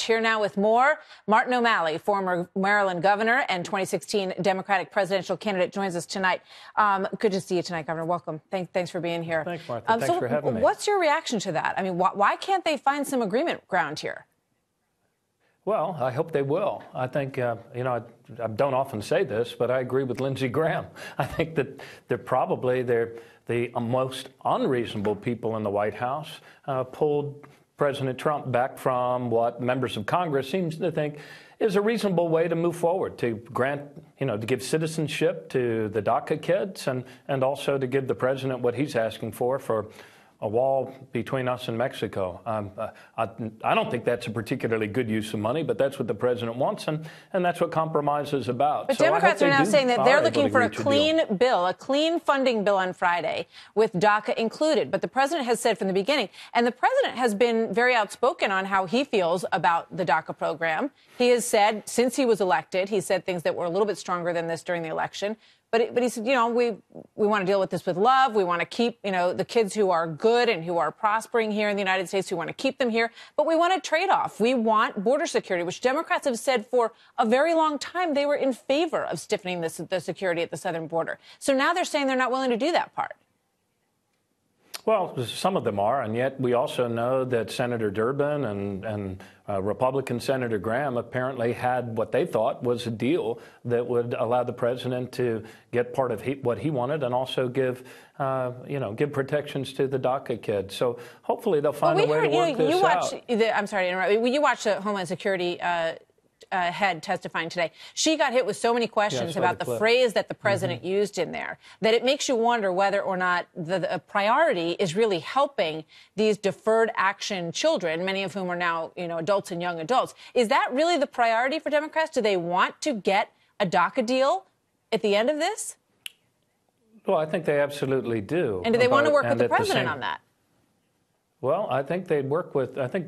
Here now with more. Martin O'Malley, former Maryland governor and 2016 Democratic presidential candidate, joins us tonight. Good to see you tonight, Governor. Welcome. Thanks for being here. Thanks, Martha. Thanks for having me. What's your reaction to that? I mean, why can't they find some agreement ground here? Well, I hope they will. I think, I don't often say this, but I agree with Lindsey Graham. I think that they're the most unreasonable people in the White House pulled President Trump back from what members of Congress seem to think is a reasonable way to move forward, to grant, to give citizenship to the DACA kids and also to give the president what he's asking for a wall between us and Mexico. I don't think that's a particularly good use of money, but that's what the president wants, and that's what compromise is about. But so Democrats are now saying that they're looking for a clean bill, a clean funding bill on Friday with DACA included. But the president has said from the beginning, and the president has been very outspoken on how he feels about the DACA program. He has said, since he was elected, he said things that were a little bit stronger than this during the election. But he said, we want to deal with this with love. We want to keep, the kids who are good and who are prospering here in the United States. We want to keep them here. But we want a trade-off. We want border security, which Democrats have said for a very long time they were in favor of stiffening the security at the southern border. So now they're saying they're not willing to do that part. Well, some of them are, and yet we also know that Senator Durbin and Republican Senator Graham apparently had what they thought was a deal that would allow the president to get part of what he wanted and also give protections to the DACA kids. So hopefully they'll find a way to work this out. I'm sorry to interrupt. You watched the Homeland Security head testifying today. She got hit with so many questions about the phrase that the president used in there that it makes you wonder whether or not the priority is really helping these deferred action children, many of whom are now, adults and young adults. Is that really the priority for Democrats? Do they want to get a DACA deal at the end of this? Well, I think they absolutely do. And do they want to work with the president on that? Well, I think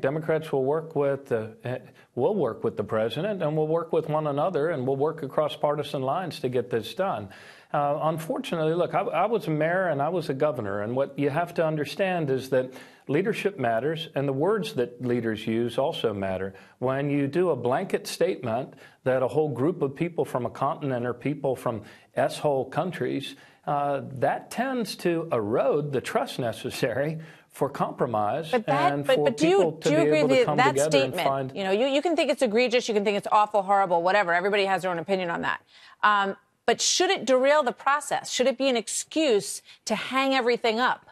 Democrats will work with the president, and we'll work with one another, and we'll work across partisan lines to get this done. Unfortunately, look, I was a mayor and I was a governor, and what you have to understand is that leadership matters, and the words that leaders use also matter. When you do a blanket statement that a whole group of people from a continent or people from S-hole countries, that tends to erode the trust necessary for compromise and for people to be able to come together and find. You can think it's egregious, you can think it's awful, horrible, whatever. Everybody has their own opinion on that. But should it derail the process? Should it be an excuse to hang everything up?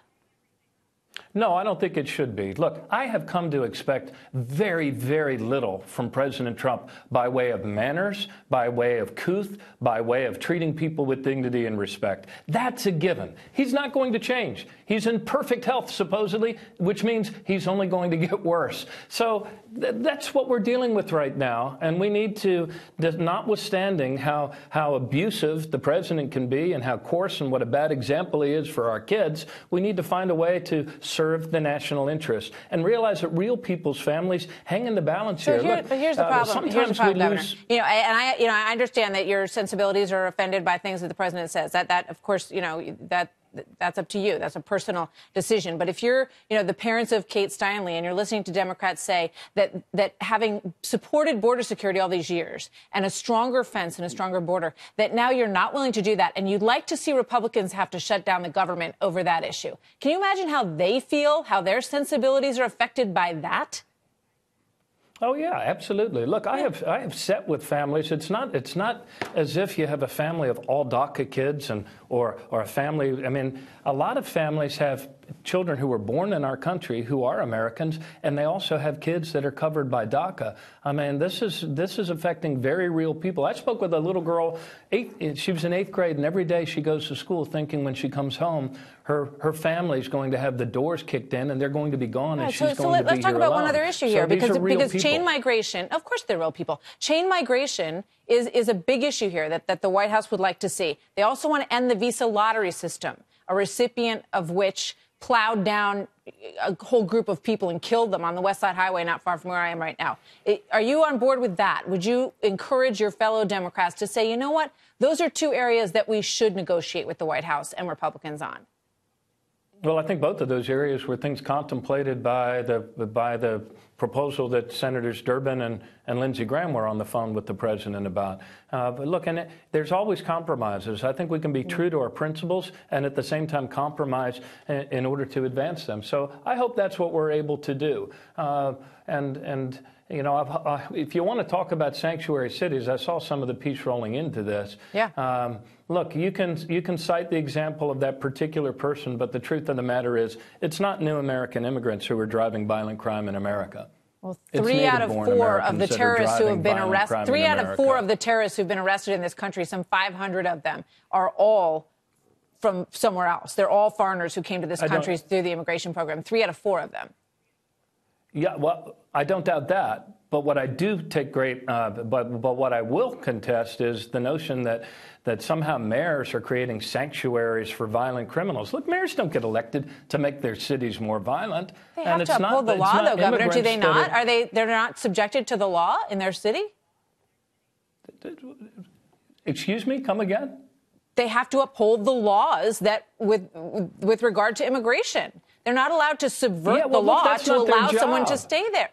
No, I don't think it should be. Look, I have come to expect very, very little from President Trump by way of manners, by way of couth, by way of treating people with dignity and respect. That's a given. He's not going to change. He's in perfect health, supposedly, which means he's only going to get worse. So that's what we're dealing with right now. And we need to, notwithstanding how abusive the president can be and how coarse and what a bad example he is for our kids, we need to find a way to serve the national interest and realize that real people's families hang in the balance here. But here's the problem. Here's the problem, Governor. I understand that your sensibilities are offended by things that the president says. That of course, that's up to you. That's a personal decision. But if you're, the parents of Kate Steinle and you're listening to Democrats say that having supported border security all these years and a stronger fence and a stronger border, that now you're not willing to do that and you'd like to see Republicans have to shut down the government over that issue. Can you imagine how they feel, how their sensibilities are affected by that? Oh, yeah, absolutely. Look, I have sat with families. It's not as if you have a family of all DACA kids or a family. I mean, a lot of families have children who were born in our country who are Americans, and they also have kids that are covered by DACA. I mean, this is affecting very real people. I spoke with a little girl, she was in 8th grade, and every day she goes to school thinking when she comes home, her family's going to have the doors kicked in, and they're going to be gone, and she's going to be here alone. Let's talk about one other issue here, because chain migration, of course they're real people. Chain migration is a big issue here that the White House would like to see. They also want to end the visa lottery system, a recipient of which plowed down a whole group of people and killed them on the West Side Highway, not far from where I am right now. Are you on board with that? Would you encourage your fellow Democrats to say, you know what, those are two areas that we should negotiate with the White House and Republicans on? Well, I think both of those areas were things contemplated by the proposal that Senators Durbin and Lindsey Graham were on the phone with the president about. But look, and there's always compromises. I think we can be true to our principles and at the same time compromise in order to advance them. So I hope that's what we're able to do. And you know, if you want to talk about sanctuary cities, I saw some of the piece rolling into this. Yeah. Look, you can cite the example of that particular person, but the truth of the matter is it's not new American immigrants who are driving violent crime in America. Well, 3 out of 4 of the terrorists who have been arrested, 3 out of 4 of the terrorists who've been arrested in this country, some 500 of them, are all from somewhere else. They're all foreigners who came to this country through the immigration program. 3 out of 4 of them. Yeah, well, I don't doubt that. But what I do take but what I will contest is the notion that somehow mayors are creating sanctuaries for violent criminals. Look, mayors don't get elected to make their cities more violent. They have to uphold the law, though, Governor. Do they not? They're not subjected to the law in their city? Excuse me? Come again? They have to uphold the laws that with regard to immigration. They're not allowed to subvert the law to allow someone to stay there.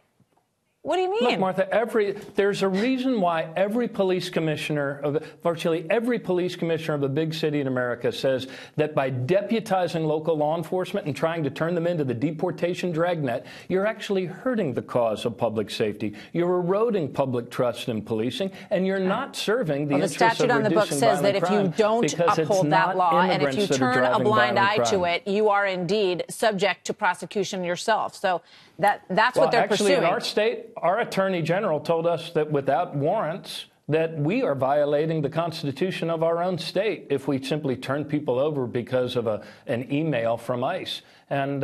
What do you mean? Look, Martha, there's a reason why every police commissioner, virtually every police commissioner of a big city in America says that by deputizing local law enforcement and trying to turn them into the deportation dragnet, you're actually hurting the cause of public safety. You're eroding public trust in policing, and you're not serving the interests of reducing violent crime. The statute on the book says that if you don't uphold that law and if you turn a blind eye to it, you are indeed subject to prosecution yourself. So that's what they're pursuing. Actually, in our state, our attorney general told us that without warrants, that we are violating the Constitution of our own state if we simply turn people over because of an email from ICE. And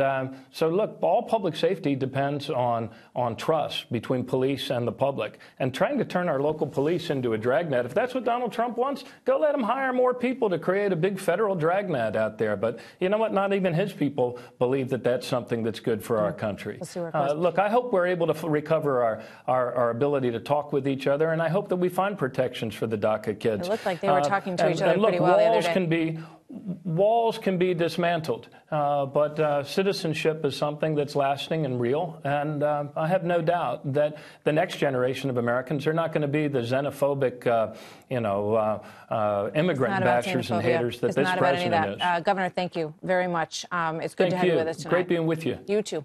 so, look, all public safety depends on trust between police and the public. And trying to turn our local police into a dragnet, if that's what Donald Trump wants, go let him hire more people to create a big federal dragnet out there. But you know what? Not even his people believe that that's something that's good for our country. Look, I hope we're able to recover our ability to talk with each other, and I hope that we find protections for the DACA kids. It looked like they were talking to each other pretty well the other day. Walls can be dismantled, but citizenship is something that's lasting and real. And I have no doubt that the next generation of Americans are not going to be the xenophobic, immigrant bashers and haters that this president is. Governor, thank you very much. It's good to have you with us tonight. Great being with you. You too.